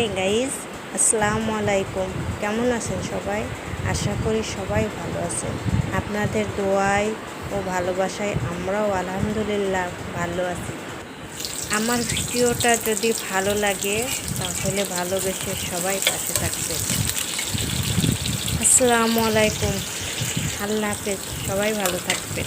Hi guys, আসসালামু আলাইকুম। কেমন আছেন সবাই? আশা করি সবাই ভালো আছেন। আপনাদের দোয়ায় ও ভালোবাসায় আমরাও আলহামদুলিল্লাহ ভালো আছি। আমার ভিডিওটা যদি ভালো লাগে তাহলে ভালোবেসে সবাই পাশে থাকবেন। আসসালামু আলাইকুম, আল্লাহ হাফেজ, সবাই ভালো থাকবেন।